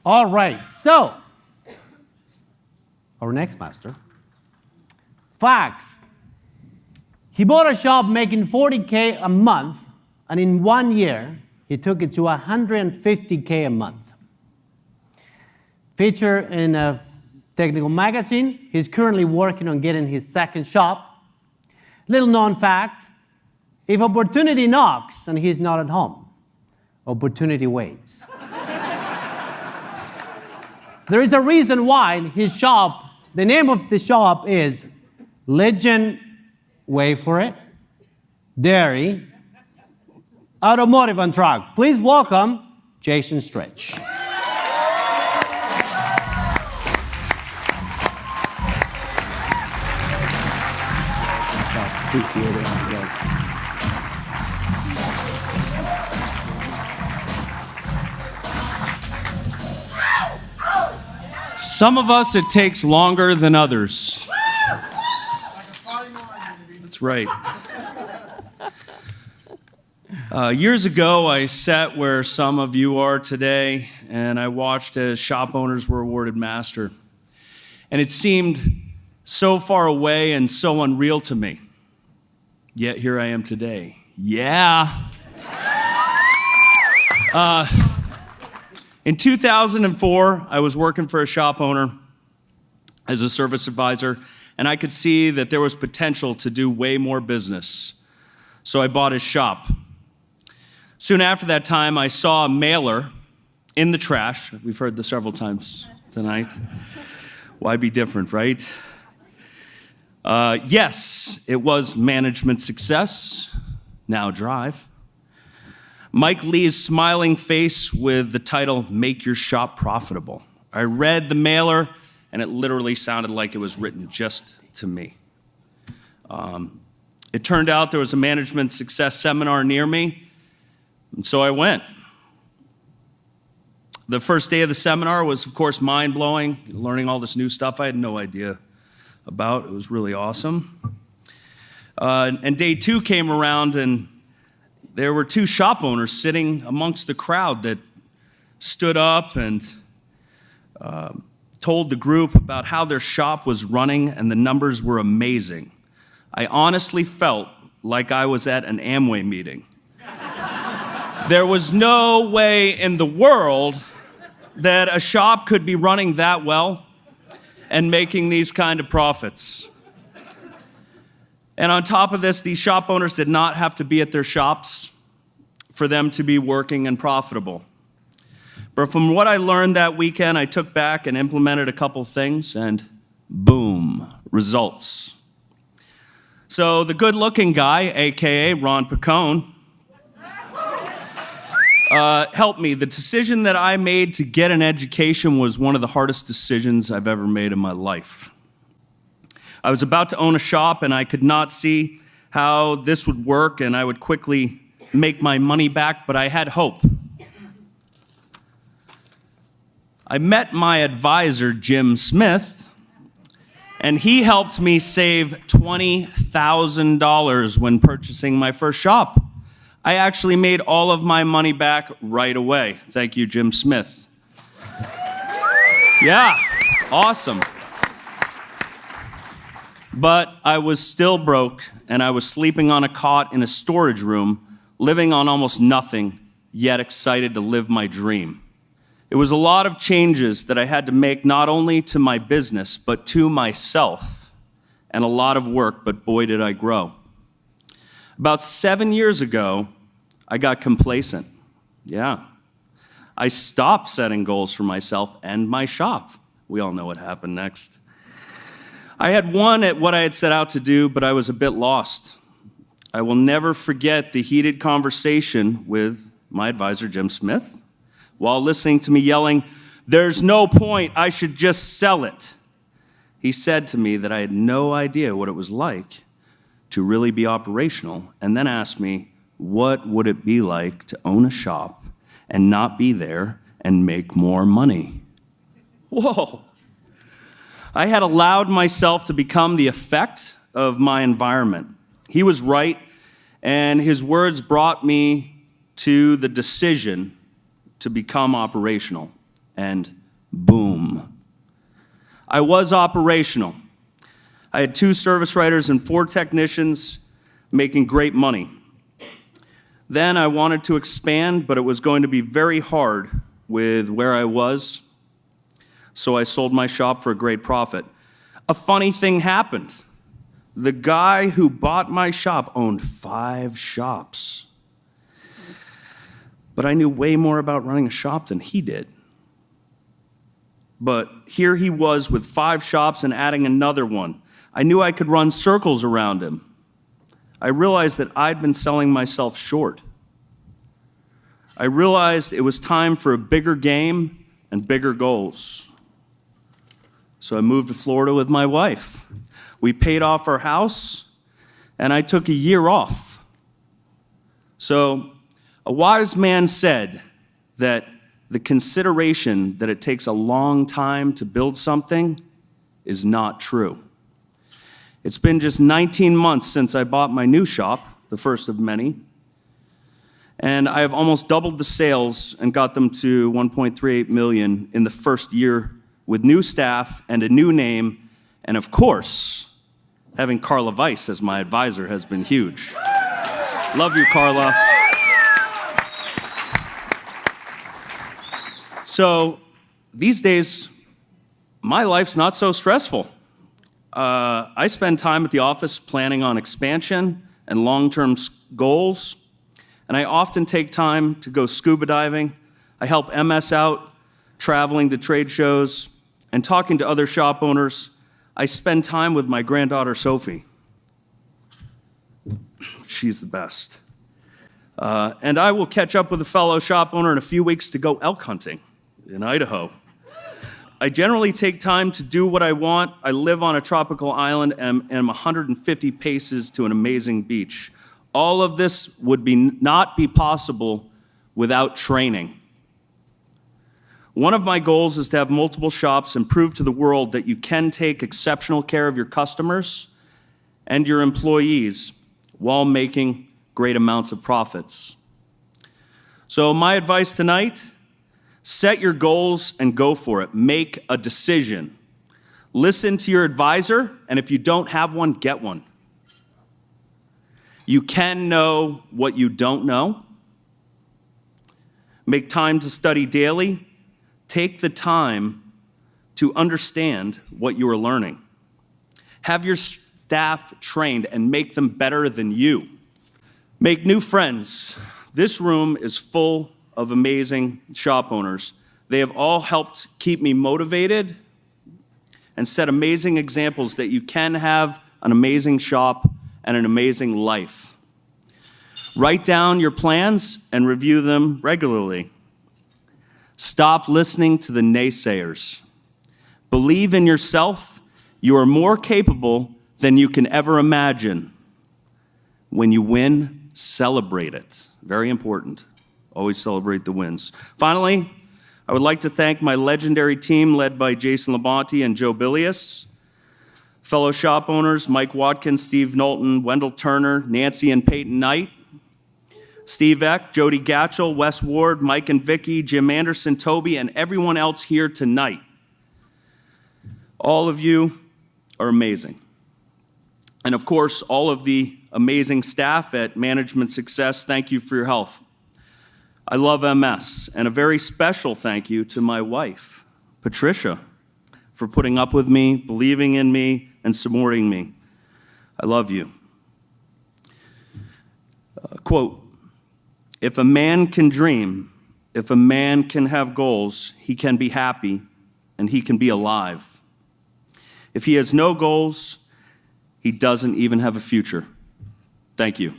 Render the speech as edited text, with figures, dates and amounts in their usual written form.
All right, so our next master. Facts. He bought a shop making $40K a month, and in 1 year, he took it to $150K a month. Featured in a technical magazine, he's currently working on getting his second shop. Little known fact, if opportunity knocks and he's not at home, opportunity waits. There is a reason why his shop, the name of the shop is Legend, wait for it, Dairy, Automotive and Truck. Please welcome Jason Stretch. Appreciate it. Some of us, it takes longer than others. That's right. Years ago, I sat where some of you are today, and I watched as shop owners were awarded master. And it seemed so far away and so unreal to me. Yet here I am today. Yeah. In 2004, I was working for a shop owner as a service advisor, and I could see that there was potential to do way more business. So I bought his shop. Soon after that time, I saw a mailer in the trash. We've heard this several times tonight. Why be different, right? Yes, it was management success, now drive. Mike Lee's smiling face with the title, Make Your Shop Profitable. I read the mailer, and it literally sounded like it was written just to me. It turned out there was a management success seminar near me, and so I went. The first day of the seminar was, of course, mind-blowing, learning all this new stuff I had no idea about. It was really awesome. And day two came around, and there were two shop owners sitting amongst the crowd that stood up and told the group about how their shop was running, and the numbers were amazing. I honestly felt like I was at an Amway meeting. There was no way in the world that a shop could be running that well and making these kind of profits. And on top of this, these shop owners did not have to be at their shops for them to be working and profitable. But from what I learned that weekend, I took back and implemented a couple things, and boom, results. So the good-looking guy, AKA Ron Picone, helped me. The decision that I made to get an education was one of the hardest decisions I've ever made in my life. I was about to own a shop, and I could not see how this would work, and I would quickly make my money back, but I had hope. I met my advisor, Jim Smith, and he helped me save $20,000 when purchasing my first shop. I actually made all of my money back right away. Thank you, Jim Smith. Yeah, awesome. But I was still broke, and I was sleeping on a cot in a storage room, living on almost nothing, yet excited to live my dream. It was a lot of changes that I had to make, not only to my business, but to myself, and a lot of work, but boy, did I grow. About 7 years ago, I got complacent. Yeah. I stopped setting goals for myself and my shop. We all know what happened next. I had won at what I had set out to do, but I was a bit lost. I will never forget the heated conversation with my advisor, Jim Smith, while listening to me yelling, "There's no point, I should just sell it." He said to me that I had no idea what it was like to really be operational, and then asked me, what would it be like to own a shop and not be there and make more money? Whoa. I had allowed myself to become the effect of my environment. He was right, and his words brought me to the decision to become operational. And Boom. I was operational. I had 2 service writers and 4 technicians making great money. Then I wanted to expand, but it was going to be very hard with where I was, so I sold my shop for a great profit. A funny thing happened. The guy who bought my shop owned 5 shops. But I knew way more about running a shop than he did. But here he was with 5 shops and adding another one. I knew I could run circles around him. I realized that I'd been selling myself short. I realized it was time for a bigger game and bigger goals. So I moved to Florida with my wife. We paid off our house, and I took a year off. So a wise man said that the consideration that it takes a long time to build something is not true. It's been just 19 months since I bought my new shop, the first of many, and I have almost doubled the sales and got them to 1.38 million in the first year with new staff and a new name, and of course, having Carla Weiss as my advisor has been huge. Love you, Carla. So these days, my life's not so stressful. I spend time at the office planning on expansion and long-term goals, and I often take time to go scuba diving. I help MS out, traveling to trade shows, and talking to other shop owners. I spend time with my granddaughter, Sophie. She's the best. And I will catch up with a fellow shop owner in a few weeks to go elk hunting in Idaho. I generally take time to do what I want. I live on a tropical island and am 150 paces to an amazing beach. All of this would not be possible without training. One of my goals is to have multiple shops and prove to the world that you can take exceptional care of your customers and your employees while making great amounts of profits. So my advice tonight, set your goals and go for it. Make a decision. Listen to your advisor, and if you don't have one, get one. You can know what you don't know. Make time to study daily. Take the time to understand what you are learning. Have your staff trained and make them better than you. Make new friends. This room is full of amazing shop owners. They have all helped keep me motivated and set amazing examples that you can have an amazing shop and an amazing life. Write down your plans and review them regularly. Stop listening to the naysayers. Believe in yourself. You are more capable than you can ever imagine. When you win, celebrate it. Very important. Always celebrate the wins. Finally, I would like to thank my legendary team led by Jason Labonte and Joe Bilius, fellow shop owners Mike Watkins, Steve Knowlton, Wendell Turner, Nancy and Peyton Knight, Steve Eck, Jody Gatchell, Wes Ward, Mike and Vicky, Jim Anderson, Toby, and everyone else here tonight. All of you are amazing. And of course, all of the amazing staff at Management Success, thank you for your help. I love MS, and a very special thank you to my wife, Patricia, for putting up with me, believing in me, and supporting me. I love you. Quote, if a man can dream, if a man can have goals, he can be happy and he can be alive. If he has no goals, he doesn't even have a future. Thank you.